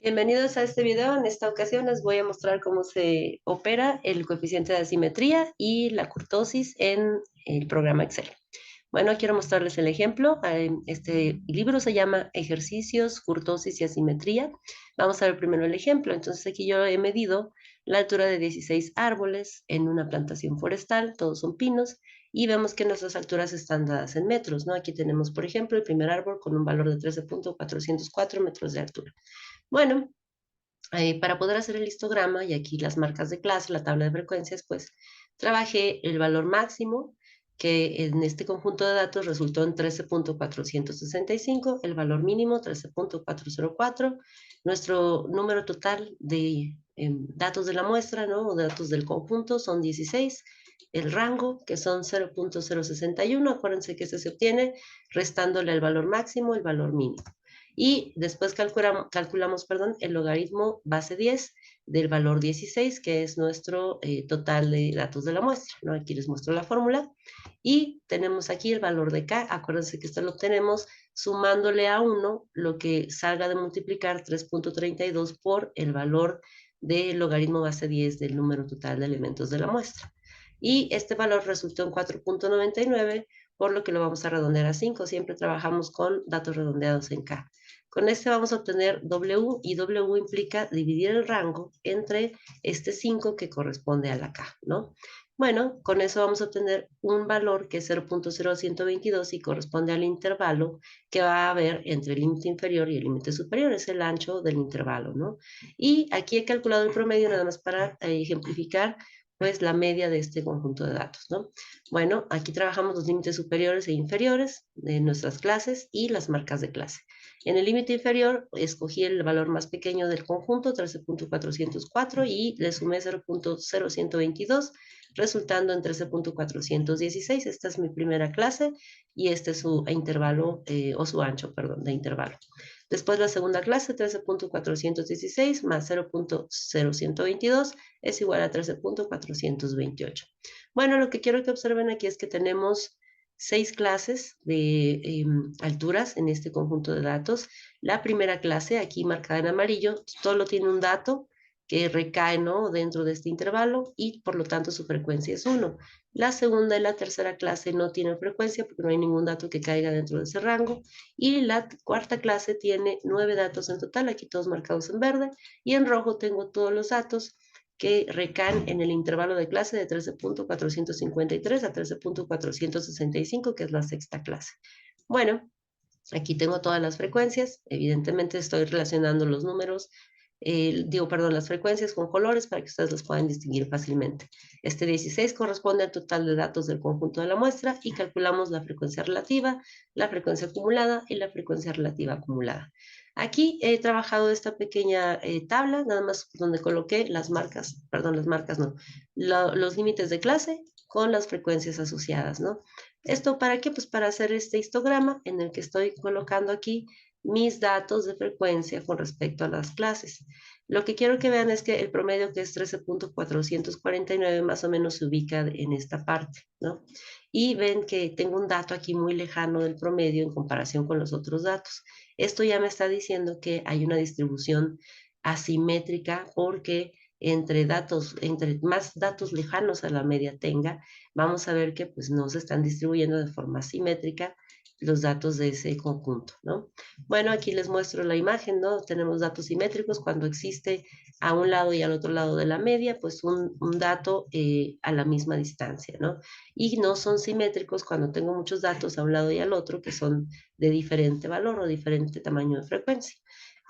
Bienvenidos a este video. En esta ocasión les voy a mostrar cómo se opera el coeficiente de asimetría y la kurtosis en el programa Excel. Bueno, quiero mostrarles el ejemplo. Este libro se llama Ejercicios, Kurtosis y Asimetría. Vamos a ver primero el ejemplo. Entonces aquí yo he medido la altura de 16 árboles en una plantación forestal, todos son pinos, y vemos que nuestras alturas están dadas en metros, ¿no? Aquí tenemos, por ejemplo, el primer árbol con un valor de 13.404 metros de altura. Bueno, para poder hacer el histograma y aquí las marcas de clase, la tabla de frecuencias, pues trabajé el valor máximo, que en este conjunto de datos resultó en 13.465, el valor mínimo 13.404, nuestro número total de datos de la muestra, ¿no? O datos del conjunto son 16, el rango, que son 0.061, acuérdense que este se obtiene restándole el valor máximo, el valor mínimo. Y después calculamos, el logaritmo base 10 del valor 16, que es nuestro total de datos de la muestra, ¿no? Aquí les muestro la fórmula. Y tenemos aquí el valor de K. Acuérdense que esto lo obtenemos sumándole a 1 lo que salga de multiplicar 3.32 por el valor del logaritmo base 10 del número total de elementos de la muestra. Y este valor resultó en 4.99, por lo que lo vamos a redondear a 5. Siempre trabajamos con datos redondeados en K. Con este vamos a obtener W, y W implica dividir el rango entre este 5 que corresponde a la K, ¿no? Bueno, con eso vamos a obtener un valor que es 0.0122 y corresponde al intervalo que va a haber entre el límite inferior y el límite superior, es el ancho del intervalo, ¿no? Y aquí he calculado el promedio nada más para ejemplificar pues la media de este conjunto de datos, ¿no? Bueno, aquí trabajamos los límites superiores e inferiores de nuestras clases y las marcas de clase. En el límite inferior escogí el valor más pequeño del conjunto, 13.404, y le sumé 0.0122, resultando en 13.416. Esta es mi primera clase y este es su intervalo, o su ancho, perdón, de intervalo. Después la segunda clase, 13.416 más 0.0122 es igual a 13.428. Bueno, lo que quiero que observen aquí es que tenemos 6 clases de alturas en este conjunto de datos. La primera clase, aquí marcada en amarillo, solo tiene un dato que recae, ¿no?, dentro de este intervalo y por lo tanto su frecuencia es 1. La segunda y la tercera clase no tienen frecuencia porque no hay ningún dato que caiga dentro de ese rango. Y la cuarta clase tiene 9 datos en total, aquí todos marcados en verde, y en rojo tengo todos los datos que recaen en el intervalo de clase de 13.453 a 13.465, que es la sexta clase. Bueno, aquí tengo todas las frecuencias. Evidentemente estoy relacionando los números, las frecuencias con colores para que ustedes los puedan distinguir fácilmente. Este 16 corresponde al total de datos del conjunto de la muestra y calculamos la frecuencia relativa, la frecuencia acumulada y la frecuencia relativa acumulada. Aquí he trabajado esta pequeña tabla, nada más donde coloqué las marcas, los límites de clase con las frecuencias asociadas, ¿no? ¿Esto para qué? Pues para hacer este histograma en el que estoy colocando aquí mis datos de frecuencia con respecto a las clases. Lo que quiero que vean es que el promedio, que es 13.449, más o menos se ubica en esta parte, ¿no? Y ven que tengo un dato aquí muy lejano del promedio en comparación con los otros datos. Esto ya me está diciendo que hay una distribución asimétrica porque entre más datos lejanos a la media tenga, vamos a ver que pues no se están distribuyendo de forma simétrica los datos de ese conjunto, ¿no? Bueno, aquí les muestro la imagen, ¿no? Tenemos datos simétricos cuando existe a un lado y al otro lado de la media, pues un dato a la misma distancia, ¿no? Y no son simétricos cuando tengo muchos datos a un lado y al otro que son de diferente valor o diferente tamaño de frecuencia.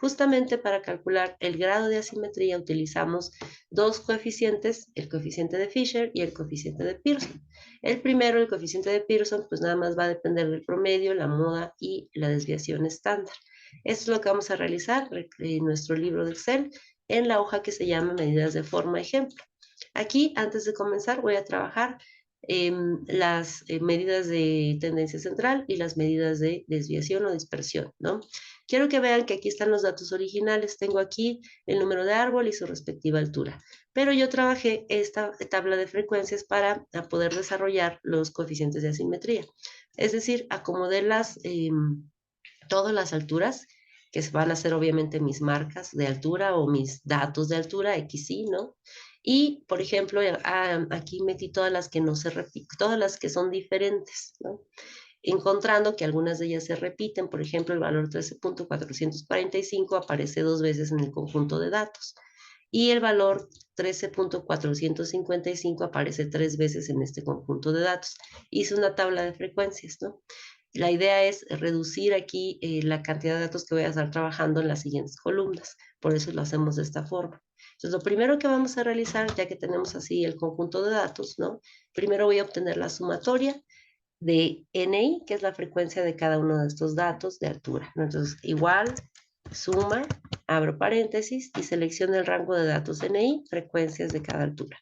Justamente para calcular el grado de asimetría utilizamos dos coeficientes, el coeficiente de Fisher y el coeficiente de Pearson. El primero, el coeficiente de Pearson, pues nada más va a depender del promedio, la moda y la desviación estándar. Esto es lo que vamos a realizar en nuestro libro de Excel en la hoja que se llama medidas de forma ejemplo. Aquí, antes de comenzar, voy a trabajar las medidas de tendencia central y las medidas de desviación o dispersión, ¿no? Quiero que vean que aquí están los datos originales. Tengo aquí el número de árbol y su respectiva altura. Pero yo trabajé esta tabla de frecuencias para poder desarrollar los coeficientes de asimetría. Es decir, acomodé todas las alturas que van a ser obviamente mis marcas de altura o mis datos de altura, XY, ¿no? Y, por ejemplo, aquí metí todas las que no se repiten, todas las que son diferentes, ¿no? Encontrando que algunas de ellas se repiten, por ejemplo, el valor 13.445 aparece 2 veces en el conjunto de datos y el valor 13.455 aparece 3 veces en este conjunto de datos. Hice una tabla de frecuencias, ¿no? La idea es reducir aquí la cantidad de datos que voy a estar trabajando en las siguientes columnas. Por eso lo hacemos de esta forma. Entonces, lo primero que vamos a realizar, ya que tenemos así el conjunto de datos, ¿no? Primero voy a obtener la sumatoria de NI, que es la frecuencia de cada uno de estos datos de altura, ¿no? Entonces, igual, suma, abro paréntesis y selecciono el rango de datos NI, frecuencias de cada altura.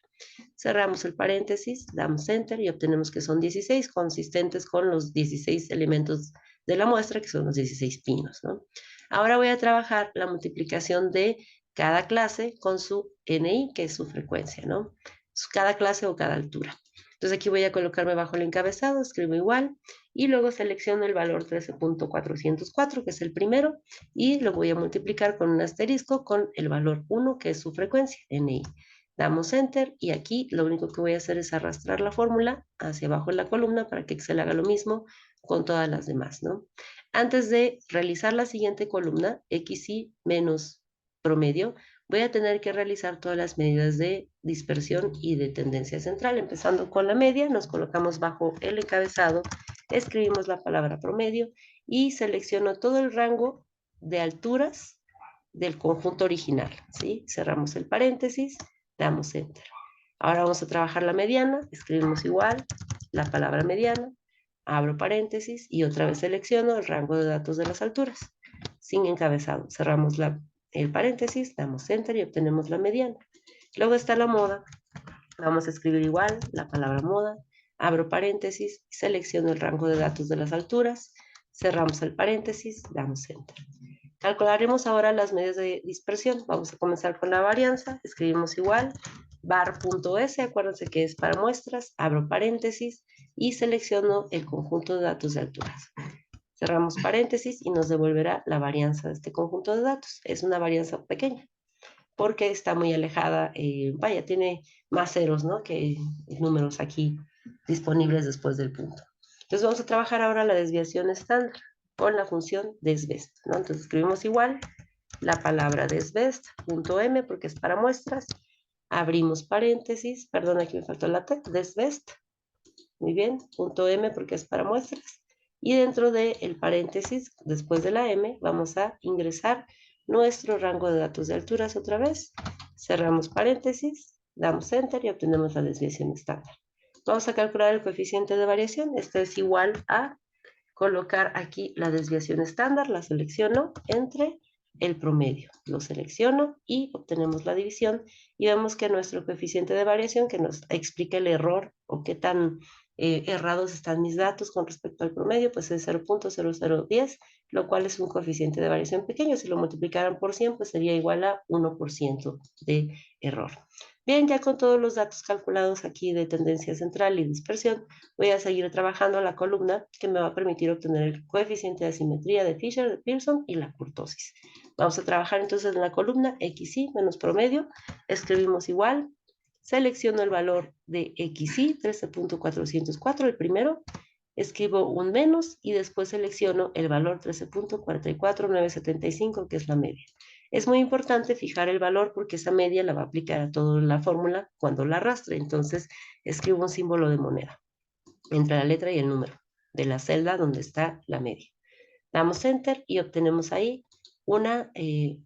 Cerramos el paréntesis, damos Enter y obtenemos que son 16, consistentes con los 16 elementos de la muestra, que son los 16 pinos, ¿no? Ahora voy a trabajar la multiplicación de cada clase con su NI, que es su frecuencia, ¿no? Cada clase o cada altura. Entonces aquí voy a colocarme bajo el encabezado, escribo igual, y luego selecciono el valor 13.404, que es el primero, y lo voy a multiplicar con un asterisco con el valor 1, que es su frecuencia, NI. Damos Enter y aquí lo único que voy a hacer es arrastrar la fórmula hacia abajo en la columna para que Excel haga lo mismo con todas las demás, ¿no? Antes de realizar la siguiente columna, XY menos promedio, voy a tener que realizar todas las medidas de dispersión y de tendencia central. Empezando con la media, nos colocamos bajo el encabezado, escribimos la palabra promedio y selecciono todo el rango de alturas del conjunto original, ¿sí? Cerramos el paréntesis, damos Enter. Ahora vamos a trabajar la mediana, escribimos igual la palabra mediana, abro paréntesis y otra vez selecciono el rango de datos de las alturas, sin encabezado. Cerramos el paréntesis, damos Enter y obtenemos la mediana. Luego está la moda, vamos a escribir igual la palabra moda, abro paréntesis, selecciono el rango de datos de las alturas, cerramos el paréntesis, damos Enter. Calcularemos ahora las medidas de dispersión. Vamos a comenzar con la varianza. Escribimos igual, var.s, acuérdense que es para muestras, abro paréntesis y selecciono el conjunto de datos de alturas. Cerramos paréntesis y nos devolverá la varianza de este conjunto de datos. Es una varianza pequeña porque está muy alejada, vaya, tiene más ceros, ¿no? Que números aquí disponibles después del punto. Entonces vamos a trabajar ahora la desviación estándar con la función desbest, ¿no? Entonces escribimos igual la palabra desbest.m porque es para muestras, abrimos paréntesis, perdón, aquí me faltó la T, desbest, muy bien, punto M porque es para muestras, y dentro del paréntesis, después de la M, vamos a ingresar nuestro rango de datos de alturas otra vez, cerramos paréntesis, damos Enter y obtenemos la desviación estándar. Vamos a calcular el coeficiente de variación, esto es igual a colocar aquí la desviación estándar, la selecciono entre el promedio. Lo selecciono y obtenemos la división y vemos que nuestro coeficiente de variación que nos explica el error o qué tan errados están mis datos con respecto al promedio, pues es 0.0010, lo cual es un coeficiente de variación pequeño. Si lo multiplicaran por 100, pues sería igual a 1% de error. Bien, ya con todos los datos calculados aquí de tendencia central y dispersión, voy a seguir trabajando la columna que me va a permitir obtener el coeficiente de asimetría de Fisher, de Pearson y la kurtosis. Vamos a trabajar entonces en la columna XY menos promedio. Escribimos igual. Selecciono el valor de XY, 13.404, el primero. Escribo un menos y después selecciono el valor 13.44975, que es la media. Es muy importante fijar el valor porque esa media la va a aplicar a toda la fórmula cuando la arrastre. Entonces escribo un símbolo de moneda entre la letra y el número de la celda donde está la media. Damos Enter y obtenemos ahí una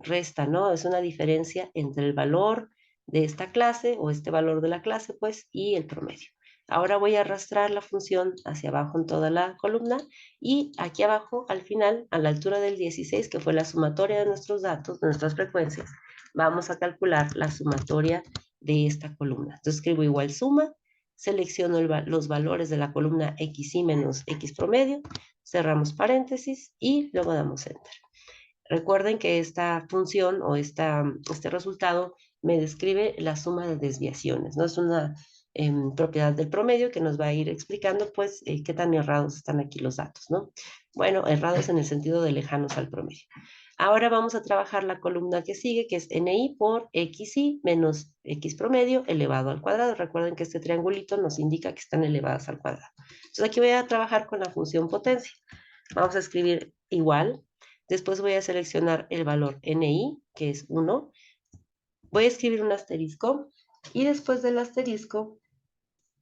resta, ¿no? Es una diferencia entre el valor de esta clase o este valor de la clase, pues, y el promedio. Ahora voy a arrastrar la función hacia abajo en toda la columna y aquí abajo, al final, a la altura del 16, que fue la sumatoria de nuestros datos, de nuestras frecuencias, vamos a calcular la sumatoria de esta columna. Entonces escribo igual suma, selecciono los valores de la columna XY menos X promedio, cerramos paréntesis y luego damos Enter. Recuerden que esta función o este resultado me describe la suma de desviaciones, ¿no? Es una propiedad del promedio que nos va a ir explicando, pues, qué tan errados están aquí los datos, ¿no? Bueno, errados en el sentido de lejanos al promedio. Ahora vamos a trabajar la columna que sigue, que es NI por XI menos X promedio elevado al cuadrado. Recuerden que este triangulito nos indica que están elevadas al cuadrado. Entonces aquí voy a trabajar con la función potencia. Vamos a escribir igual. Después voy a seleccionar el valor NI, que es 1. Voy a escribir un asterisco y después del asterisco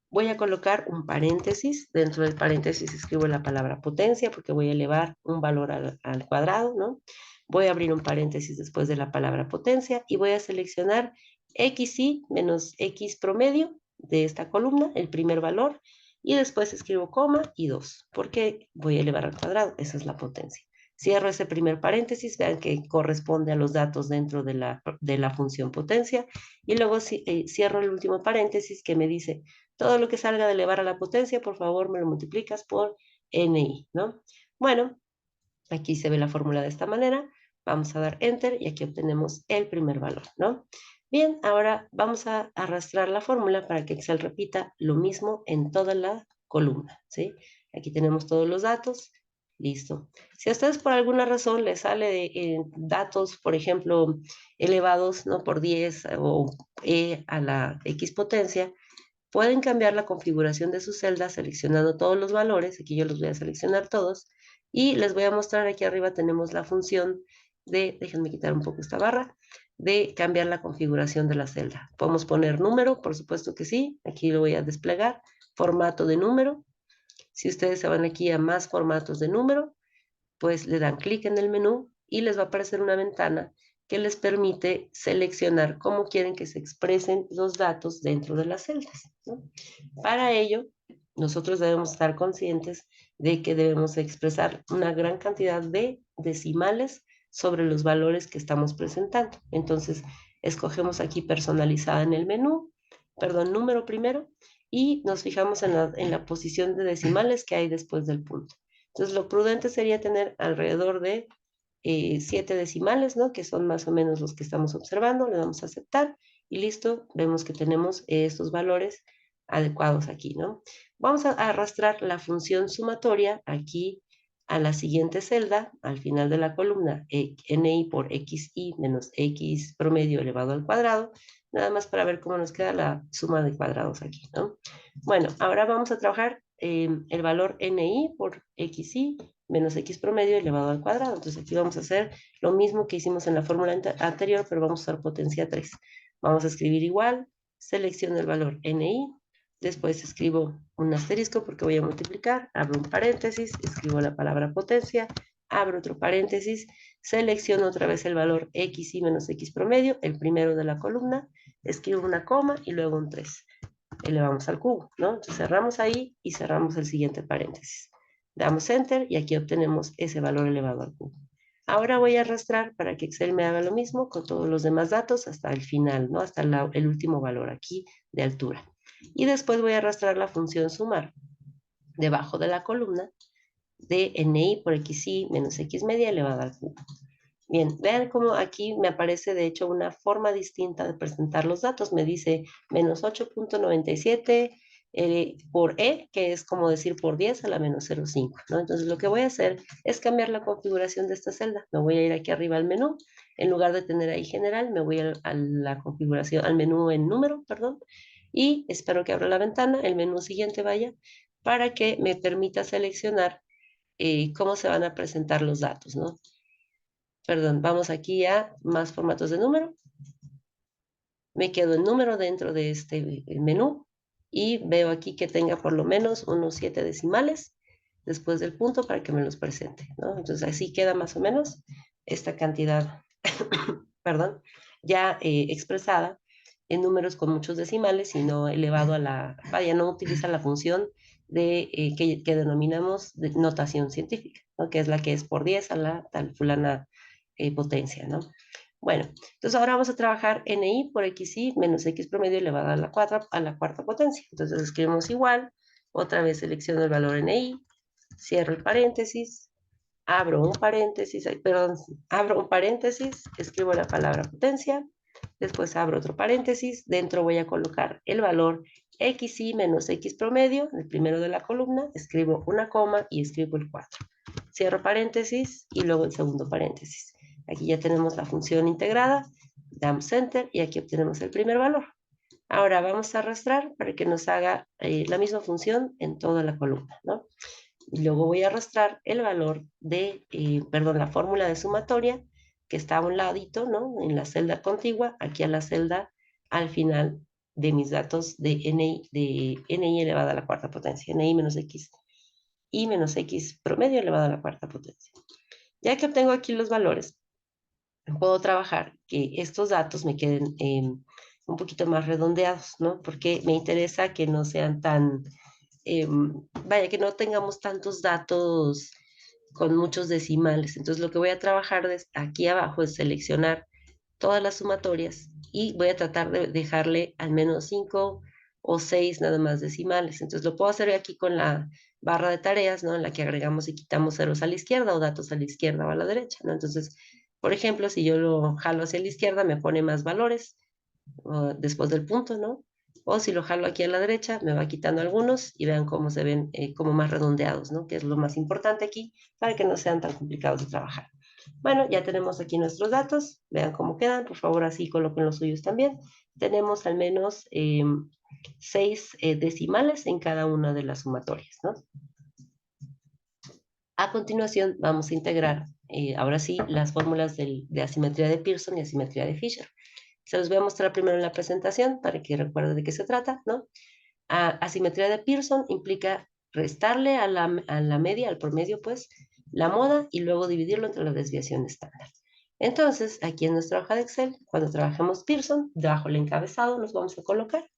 voy a colocar un paréntesis. Dentro del paréntesis escribo la palabra potencia porque voy a elevar un valor al cuadrado, ¿no? Voy a abrir un paréntesis después de la palabra potencia y voy a seleccionar xi menos x promedio de esta columna, el primer valor, y después escribo coma y 2, porque voy a elevar al cuadrado, esa es la potencia. Cierro ese primer paréntesis, vean que corresponde a los datos dentro de la función potencia, y luego cierro el último paréntesis que me dice todo lo que salga de elevar a la potencia, por favor, me lo multiplicas por NI, ¿no? Bueno, aquí se ve la fórmula de esta manera. Vamos a dar Enter y aquí obtenemos el primer valor, ¿no? Bien, ahora vamos a arrastrar la fórmula para que Excel repita lo mismo en toda la columna, ¿sí? Aquí tenemos todos los datos. Listo. Si a ustedes por alguna razón les sale datos, por ejemplo, elevados, ¿no? Por 10 o a la X potencia, pueden cambiar la configuración de su celda seleccionando todos los valores. Aquí yo los voy a seleccionar todos. Y les voy a mostrar, aquí arriba tenemos la función de, déjenme quitar un poco esta barra, de cambiar la configuración de la celda. Podemos poner número, por supuesto que sí. Aquí lo voy a desplegar. Formato de número. Si ustedes se van aquí a más formatos de número, pues le dan clic en el menú y les va a aparecer una ventana que les permite seleccionar cómo quieren que se expresen los datos dentro de las celdas, ¿no? Para ello, nosotros debemos estar conscientes de que debemos expresar una gran cantidad de decimales sobre los valores que estamos presentando. Entonces, escogemos aquí personalizada en el menú, perdón, número primero, y nos fijamos en la posición de decimales que hay después del punto. Entonces, lo prudente sería tener alrededor de 7 decimales, ¿no? Que son más o menos los que estamos observando. Le damos a aceptar y listo. Vemos que tenemos estos valores adecuados aquí, ¿no? Vamos a arrastrar la función sumatoria aquí a la siguiente celda, al final de la columna, NI por XI menos X promedio elevado al cuadrado, nada más para ver cómo nos queda la suma de cuadrados aquí, ¿no? Bueno, ahora vamos a trabajar el valor NI por XI menos X promedio elevado al cuadrado. Entonces aquí vamos a hacer lo mismo que hicimos en la fórmula anterior, pero vamos a usar potencia 3. Vamos a escribir igual, selecciono el valor NI, después escribo un asterisco porque voy a multiplicar, abro un paréntesis, escribo la palabra potencia, abro otro paréntesis, selecciono otra vez el valor XI menos X promedio, el primero de la columna, escribo una coma y luego un 3. Elevamos al cubo, ¿no? Entonces cerramos ahí y cerramos el siguiente paréntesis. Damos Enter y aquí obtenemos ese valor elevado al cubo. Ahora voy a arrastrar para que Excel me haga lo mismo con todos los demás datos hasta el final, ¿no? Hasta el último valor aquí de altura. Y después voy a arrastrar la función sumar debajo de la columna de NI por XI menos X media elevada al cubo. Bien, vean cómo aquí me aparece de hecho una forma distinta de presentar los datos. Me dice menos 8.97 por E, que es como decir por 10 a la menos 0.5, ¿no? Entonces lo que voy a hacer es cambiar la configuración de esta celda. Me voy a ir aquí arriba al menú. En lugar de tener ahí general, me voy a la configuración, al menú en número, perdón, y espero que abra la ventana, el menú siguiente vaya, para que me permita seleccionar cómo se van a presentar los datos, ¿no? Perdón, vamos aquí a más formatos de número. Me quedo en número dentro de este menú y veo aquí que tenga por lo menos unos 7 decimales después del punto para que me los presente, ¿no? Entonces así queda más o menos esta cantidad, perdón, ya expresada en números con muchos decimales y no elevado a la, vaya, no utiliza la función de, que denominamos de notación científica, ¿no? Que es la que es por 10 a la tal fulana potencia, ¿no? Bueno, entonces ahora vamos a trabajar NI por XI menos X promedio elevado a la cuarta potencia. Entonces escribimos igual, otra vez selecciono el valor NI, cierro el paréntesis, abro un paréntesis, perdón, abro un paréntesis, escribo la palabra potencia, después abro otro paréntesis, dentro voy a colocar el valor XI menos X promedio, el primero de la columna, escribo una coma y escribo el 4. Cierro paréntesis y luego el segundo paréntesis. Aquí ya tenemos la función integrada, damos Enter y aquí obtenemos el primer valor. Ahora vamos a arrastrar para que nos haga la misma función en toda la columna, ¿no? Y luego voy a arrastrar el valor de, la fórmula de sumatoria que está a un ladito, ¿no? En la celda contigua, aquí a la celda al final de mis datos de NI elevada a la cuarta potencia, NI menos X y menos X promedio elevado a la cuarta potencia. Ya que obtengo aquí los valores, puedo trabajar que estos datos me queden un poquito más redondeados, ¿no? Porque me interesa que no sean tan, vaya, que no tengamos tantos datos con muchos decimales. Entonces, lo que voy a trabajar aquí abajo es seleccionar todas las sumatorias y voy a tratar de dejarle al menos 5 o 6 nada más decimales. Entonces, lo puedo hacer aquí con la barra de tareas, ¿no? En la que agregamos y quitamos ceros a la izquierda o datos a la izquierda o a la derecha, ¿no? Entonces, por ejemplo, si yo lo jalo hacia la izquierda, me pone más valores después del punto, ¿no? O si lo jalo aquí a la derecha, me va quitando algunos y vean cómo se ven como más redondeados, ¿no? Que es lo más importante aquí para que no sean tan complicados de trabajar. Bueno, ya tenemos aquí nuestros datos. Vean cómo quedan. Por favor, así coloquen los suyos también. Tenemos al menos 6 decimales en cada una de las sumatorias, ¿no? A continuación, vamos a integrar, ahora sí, las fórmulas de asimetría de Pearson y asimetría de Fisher. Se los voy a mostrar primero en la presentación para que recuerden de qué se trata, ¿no? Asimetría de Pearson implica restarle a la media, al promedio, pues, la moda y luego dividirlo entre la desviación estándar. Entonces, aquí en nuestra hoja de Excel, cuando trabajemos Pearson, debajo del encabezado nos vamos a colocar.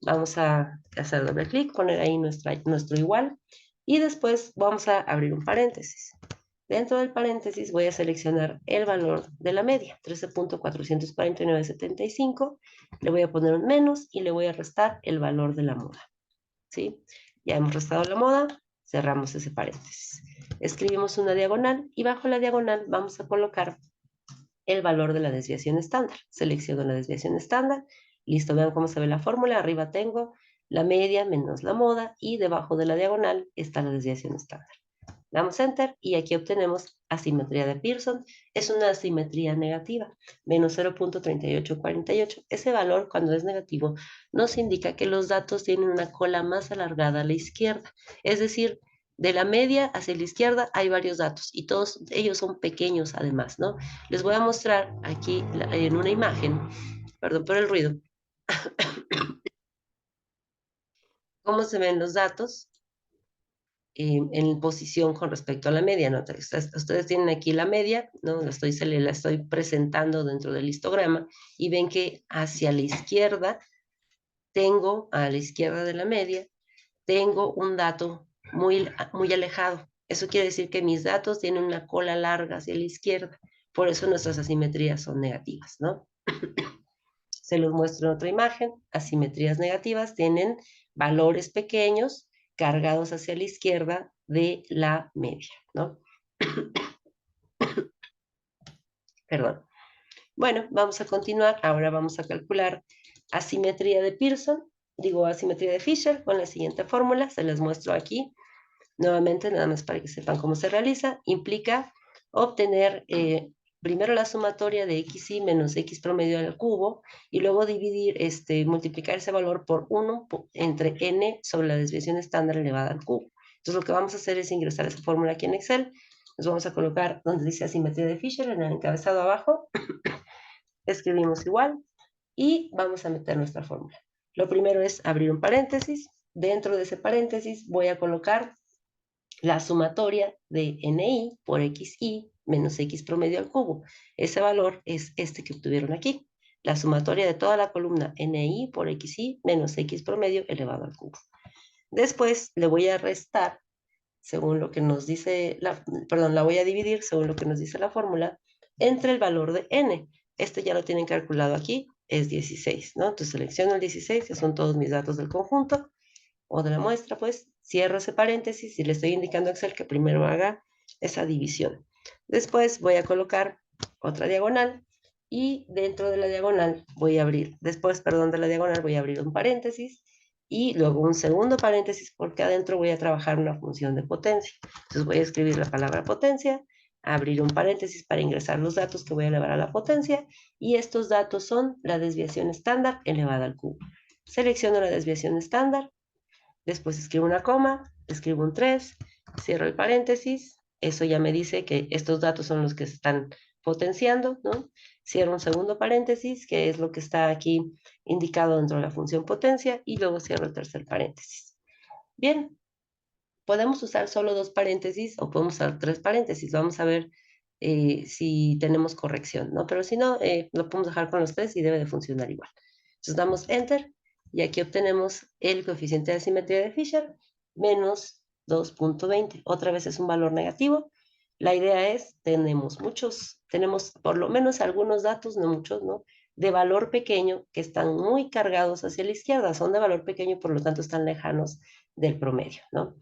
Vamos a hacer doble clic, poner ahí nuestro igual y después vamos a abrir un paréntesis. Dentro del paréntesis voy a seleccionar el valor de la media, 13.449,75. Le voy a poner un menos y le voy a restar el valor de la moda. ¿Sí? Ya hemos restado la moda, cerramos ese paréntesis. Escribimos una diagonal y bajo la diagonal vamos a colocar el valor de la desviación estándar. Selecciono la desviación estándar. Listo, vean cómo se ve la fórmula. Arriba tengo la media menos la moda y debajo de la diagonal está la desviación estándar. Damos Enter y aquí obtenemos asimetría de Pearson. Es una asimetría negativa, menos 0.3848. Ese valor, cuando es negativo, nos indica que los datos tienen una cola más alargada a la izquierda. Es decir, de la media hacia la izquierda hay varios datos y todos ellos son pequeños además, ¿no? Les voy a mostrar aquí en una imagen, perdón por el ruido, cómo se ven los datos en posición con respecto a la media, ¿no? Ustedes tienen aquí la media, ¿no? La estoy presentando dentro del histograma y ven que hacia la izquierda tengo, a la izquierda de la media, tengo un dato muy alejado. Eso quiere decir que mis datos tienen una cola larga hacia la izquierda. Por eso nuestras asimetrías son negativas, ¿no? Se los muestro en otra imagen. Asimetrías negativas tienen valores pequeños cargados hacia la izquierda de la media, ¿no? Perdón. Bueno, vamos a continuar. Ahora vamos a calcular asimetría de Pearson, asimetría de Fisher con la siguiente fórmula. Se les muestro aquí. Nuevamente, nada más para que sepan cómo se realiza. Implica obtener primero la sumatoria de xy menos x promedio al cubo y luego multiplicar ese valor por 1 entre n sobre la desviación estándar elevada al cubo. Entonces, lo que vamos a hacer es ingresar esa fórmula aquí en Excel. Nos vamos a colocar donde dice asimetría de Fisher en el encabezado abajo. Escribimos igual y vamos a meter nuestra fórmula. Lo primero es abrir un paréntesis. Dentro de ese paréntesis voy a colocar la sumatoria de NI por XI menos X promedio al cubo. Ese valor es este que obtuvieron aquí. La sumatoria de toda la columna NI por XI menos X promedio elevado al cubo. Después le voy a restar, según lo que nos dice, la voy a dividir, según lo que nos dice la fórmula, entre el valor de N. Este ya lo tienen calculado aquí, es 16, ¿no? Entonces selecciono el 16, que son todos mis datos del conjunto, o de la muestra, pues, cierro ese paréntesis y le estoy indicando a Excel que primero haga esa división. Después voy a colocar otra diagonal y dentro de la diagonal voy a abrir, de la diagonal voy a abrir un paréntesis y luego un segundo paréntesis porque adentro voy a trabajar una función de potencia. Entonces voy a escribir la palabra potencia abrir un paréntesis para ingresar los datos que voy a elevar a la potencia, y estos datos son la desviación estándar elevada al cubo. Selecciono la desviación estándar, después escribo una coma, escribo un 3, cierro el paréntesis, eso ya me dice que estos datos son los que se están potenciando, ¿no? Cierro un segundo paréntesis, que es lo que está aquí indicado dentro de la función potencia, y luego cierro el tercer paréntesis. Bien, podemos usar solo 2 paréntesis o podemos usar 3 paréntesis. Vamos a ver si tenemos corrección, ¿no? Pero si no, lo podemos dejar con los 3 y debe de funcionar igual. Entonces damos Enter y aquí obtenemos el coeficiente de asimetría de Fisher menos 2.20. Otra vez es un valor negativo. La idea es, tenemos por lo menos algunos datos, no muchos, ¿no? De valor pequeño que están muy cargados hacia la izquierda. Son de valor pequeño, por lo tanto están lejanos del promedio, ¿no?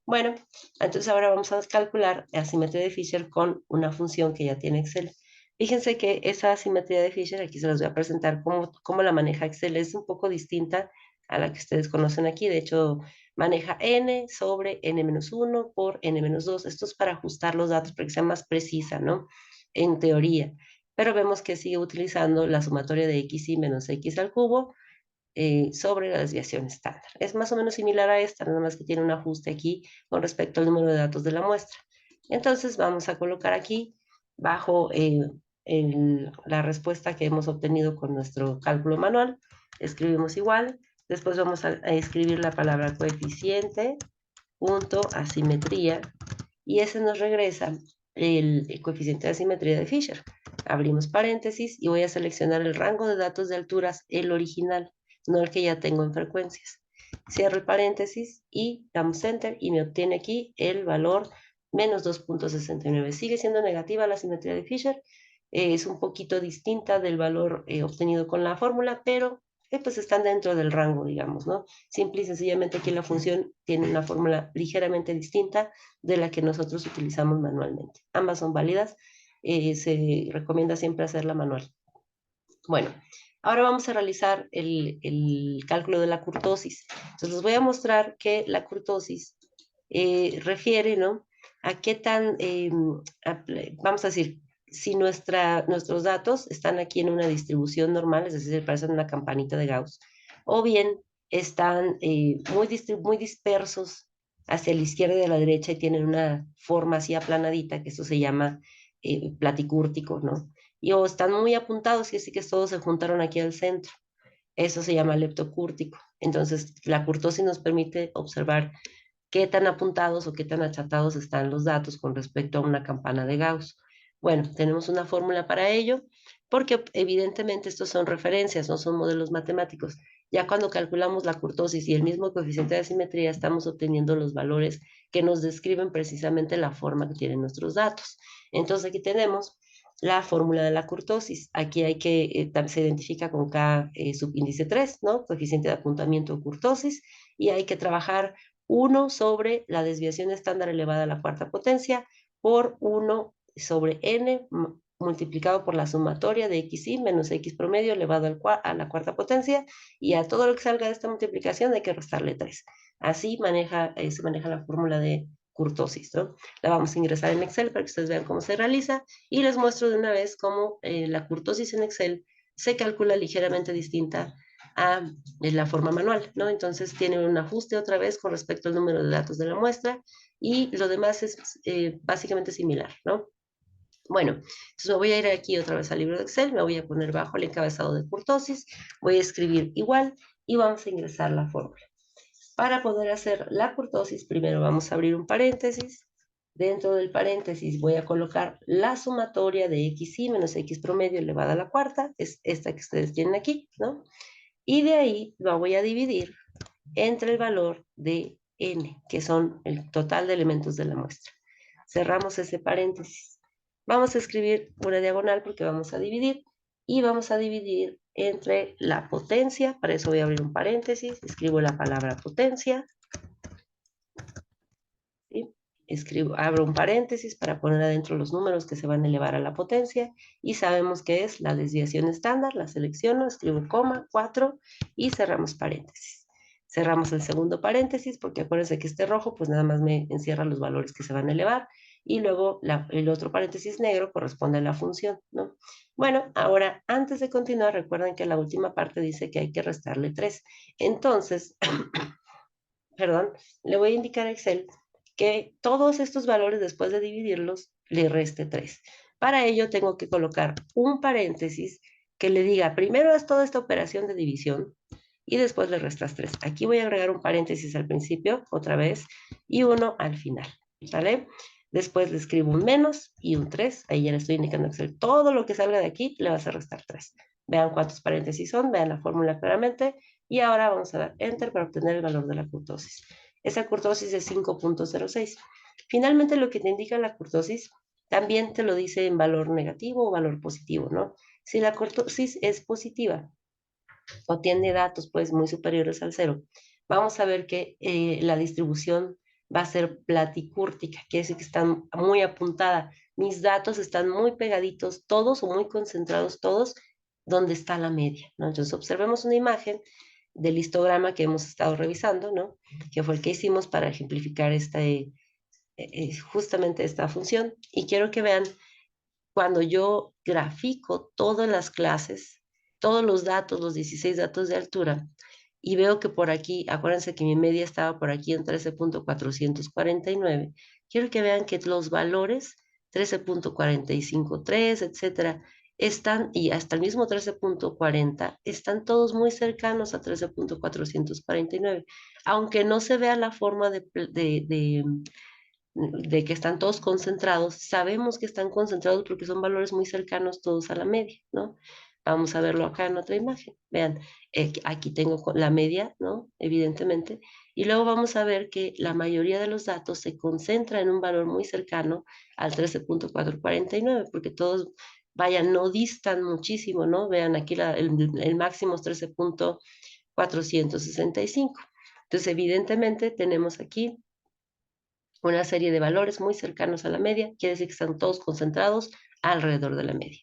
Bueno, entonces ahora vamos a calcular la asimetría de Fisher con una función que ya tiene Excel. Fíjense que esa asimetría de Fisher, aquí se las voy a presentar cómo la maneja Excel, es un poco distinta a la que ustedes conocen aquí. De hecho, maneja n sobre n-1 por n-2. Esto es para ajustar los datos para que sea más precisa, ¿no? En teoría. Pero vemos que sigue utilizando la sumatoria de xy menos x al cubo sobre la desviación estándar. Es más o menos similar a esta, nada más que tiene un ajuste aquí con respecto al número de datos de la muestra. Entonces vamos a colocar aquí bajo la respuesta que hemos obtenido con nuestro cálculo manual. Escribimos igual, después vamos a escribir la palabra coeficiente, punto, asimetría, y ese nos regresa el coeficiente de asimetría de Fisher. Abrimos paréntesis y voy a seleccionar el rango de datos de alturas, el original, no el que ya tengo en frecuencias. Cierro el paréntesis y damos Enter y me obtiene aquí el valor menos 2.69. Sigue siendo negativa la asimetría de Fisher, es un poquito distinta del valor obtenido con la fórmula, pero pues están dentro del rango, digamos, ¿no? Simple y sencillamente aquí la función tiene una fórmula ligeramente distinta de la que nosotros utilizamos manualmente. Ambas son válidas, se recomienda siempre hacerla manual. Bueno, ahora vamos a realizar el cálculo de la kurtosis. Entonces les voy a mostrar que la kurtosis refiere, ¿no? A qué tan, vamos a decir, si nuestros datos están aquí en una distribución normal, es decir, parecen una campanita de Gauss, o bien están muy dispersos hacia la izquierda y a la derecha y tienen una forma así aplanadita, que eso se llama platicúrtico, ¿no? Y o están muy apuntados y así que todos se juntaron aquí al centro. Eso se llama leptocúrtico. Entonces, la kurtosis nos permite observar qué tan apuntados o qué tan achatados están los datos con respecto a una campana de Gauss. Bueno, tenemos una fórmula para ello, porque evidentemente estos son referencias, no son modelos matemáticos. Ya cuando calculamos la kurtosis y el mismo coeficiente de asimetría, estamos obteniendo los valores que nos describen precisamente la forma que tienen nuestros datos. Entonces aquí tenemos la fórmula de la kurtosis. Aquí se identifica con K subíndice 3, ¿no? Coeficiente de apuntamiento o kurtosis, y hay que trabajar 1 sobre la desviación estándar elevada a la cuarta potencia por 1 sobre n multiplicado por la sumatoria de xy menos x promedio elevado a la cuarta potencia, y a todo lo que salga de esta multiplicación hay que restarle 3. Así se maneja la fórmula de kurtosis, ¿no? La vamos a ingresar en Excel para que ustedes vean cómo se realiza, y les muestro de una vez cómo la kurtosis en Excel se calcula ligeramente distinta a la forma manual, ¿no? Entonces tiene un ajuste otra vez con respecto al número de datos de la muestra, y lo demás es básicamente similar, ¿no? Bueno, entonces me voy a ir aquí otra vez al libro de Excel, me voy a poner bajo el encabezado de kurtosis, voy a escribir igual y vamos a ingresar la fórmula. Para poder hacer la kurtosis, primero vamos a abrir un paréntesis. Dentro del paréntesis voy a colocar la sumatoria de xy menos x promedio elevada a la cuarta, es esta que ustedes tienen aquí, ¿no? Y de ahí lo voy a dividir entre el valor de n, que son el total de elementos de la muestra. Cerramos ese paréntesis. Vamos a escribir una diagonal porque vamos a dividir, y vamos a dividir entre la potencia. Para eso voy a abrir un paréntesis, escribo la palabra potencia, ¿sí? Abro un paréntesis para poner adentro los números que se van a elevar a la potencia, y sabemos que es la desviación estándar, la selecciono, escribo coma, 4 y cerramos paréntesis. Cerramos el segundo paréntesis porque acuérdense que este rojo pues nada más me encierra los valores que se van a elevar, y luego el otro paréntesis negro corresponde a la función, ¿no? Bueno, ahora, antes de continuar, recuerden que la última parte dice que hay que restarle 3. Entonces, perdón, le voy a indicar a Excel que todos estos valores, después de dividirlos, le reste 3. Para ello tengo que colocar un paréntesis que le diga, primero haz toda esta operación de división y después le restas 3. Aquí voy a agregar un paréntesis al principio, otra vez, y uno al final, ¿sale? Después le escribo un menos y un 3. Ahí ya le estoy indicando a Excel. Todo lo que salga de aquí le vas a restar 3. Vean cuántos paréntesis son, vean la fórmula claramente. Y ahora vamos a dar Enter para obtener el valor de la kurtosis. Esa kurtosis es 5.06. Finalmente, lo que te indica la kurtosis también te lo dice en valor negativo o valor positivo, ¿no? Si la kurtosis es positiva o tiene datos pues muy superiores al 0, vamos a ver que la distribución va a ser platicúrtica, quiere decir que está muy apuntada. Mis datos están muy pegaditos todos o muy concentrados todos donde está la media, ¿no? Entonces observemos una imagen del histograma que hemos estado revisando, ¿no? Que fue el que hicimos para ejemplificar justamente esta función. Y quiero que vean cuando yo grafico todas las clases, todos los datos, los 16 datos de altura, y veo que por aquí, acuérdense que mi media estaba por aquí en 13.449, quiero que vean que los valores 13.453, etcétera, están, y hasta el mismo 13.40, están todos muy cercanos a 13.449, aunque no se vea la forma de que están todos concentrados, sabemos que están concentrados porque son valores muy cercanos todos a la media, ¿no? Vamos a verlo acá en otra imagen. Vean, aquí tengo la media, ¿no? Evidentemente. Y luego vamos a ver que la mayoría de los datos se concentra en un valor muy cercano al 13.449, porque todos, vaya, no distan muchísimo, ¿no? Vean, aquí el máximo es 13.465. Entonces, evidentemente, tenemos aquí una serie de valores muy cercanos a la media, quiere decir que están todos concentrados alrededor de la media.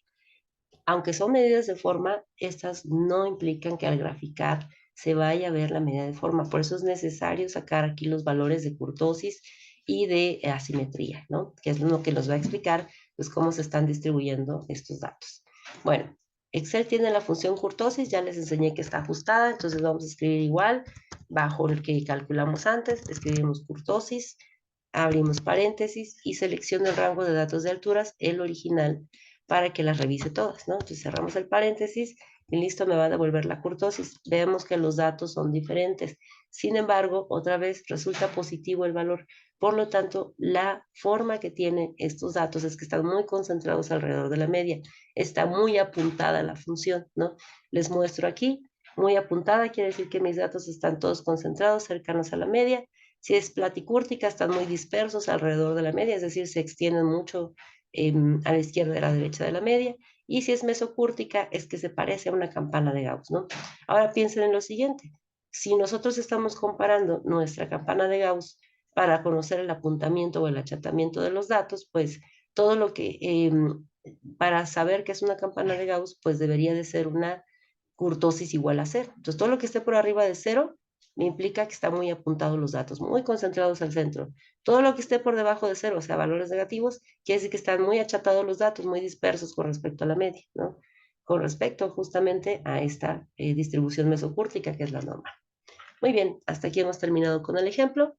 Aunque son medidas de forma, estas no implican que al graficar se vaya a ver la medida de forma. Por eso es necesario sacar aquí los valores de kurtosis y de asimetría, ¿no? Que es lo que nos va a explicar pues, cómo se están distribuyendo estos datos. Bueno, Excel tiene la función kurtosis, ya les enseñé que está ajustada, entonces vamos a escribir igual, bajo el que calculamos antes, escribimos kurtosis, abrimos paréntesis y selecciono el rango de datos de alturas, el original, para que las revise todas, ¿no? Entonces cerramos el paréntesis y listo, me va a devolver la kurtosis. Vemos que los datos son diferentes. Sin embargo, otra vez resulta positivo el valor. Por lo tanto, la forma que tienen estos datos es que están muy concentrados alrededor de la media. Está muy apuntada la función, ¿no? Les muestro aquí, muy apuntada, quiere decir que mis datos están todos concentrados, cercanos a la media. Si es platicúrtica, están muy dispersos alrededor de la media, es decir, se extienden mucho a la izquierda y a la derecha de la media. Y si es mesocúrtica, es que se parece a una campana de Gauss, ¿no? Ahora piensen en lo siguiente. Si nosotros estamos comparando nuestra campana de Gauss para conocer el apuntamiento o el achatamiento de los datos, pues todo lo que, para saber que es una campana de Gauss, pues debería de ser una kurtosis igual a 0. Entonces, todo lo que esté por arriba de 0 me implica que están muy apuntados los datos, muy concentrados al centro. Todo lo que esté por debajo de 0, o sea, valores negativos, quiere decir que están muy achatados los datos, muy dispersos con respecto a la media, ¿no? Con respecto justamente a esta distribución mesocúrtica, que es la normal. Muy bien, hasta aquí hemos terminado con el ejemplo.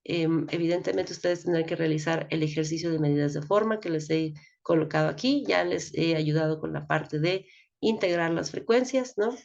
Evidentemente ustedes tendrán que realizar el ejercicio de medidas de forma que les he colocado aquí. Ya les he ayudado con la parte de integrar las frecuencias, ¿no?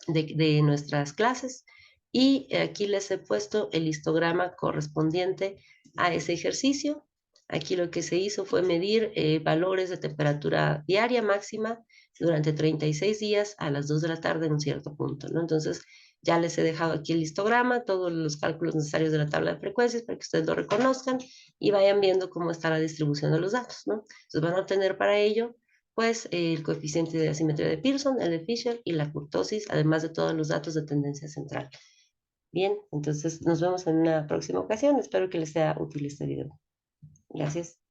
de nuestras clases. Y aquí les he puesto el histograma correspondiente a ese ejercicio. Aquí lo que se hizo fue medir valores de temperatura diaria máxima durante 36 días a las 2 de la tarde en un cierto punto, ¿no? Entonces, ya les he dejado aquí el histograma, todos los cálculos necesarios de la tabla de frecuencias para que ustedes lo reconozcan y vayan viendo cómo está la distribución de los datos, ¿no? Entonces, van a obtener para ello pues el coeficiente de asimetría de Pearson, el de Fisher y la kurtosis, además de todos los datos de tendencia central. Bien, entonces nos vemos en una próxima ocasión. Espero que les sea útil este video. Gracias.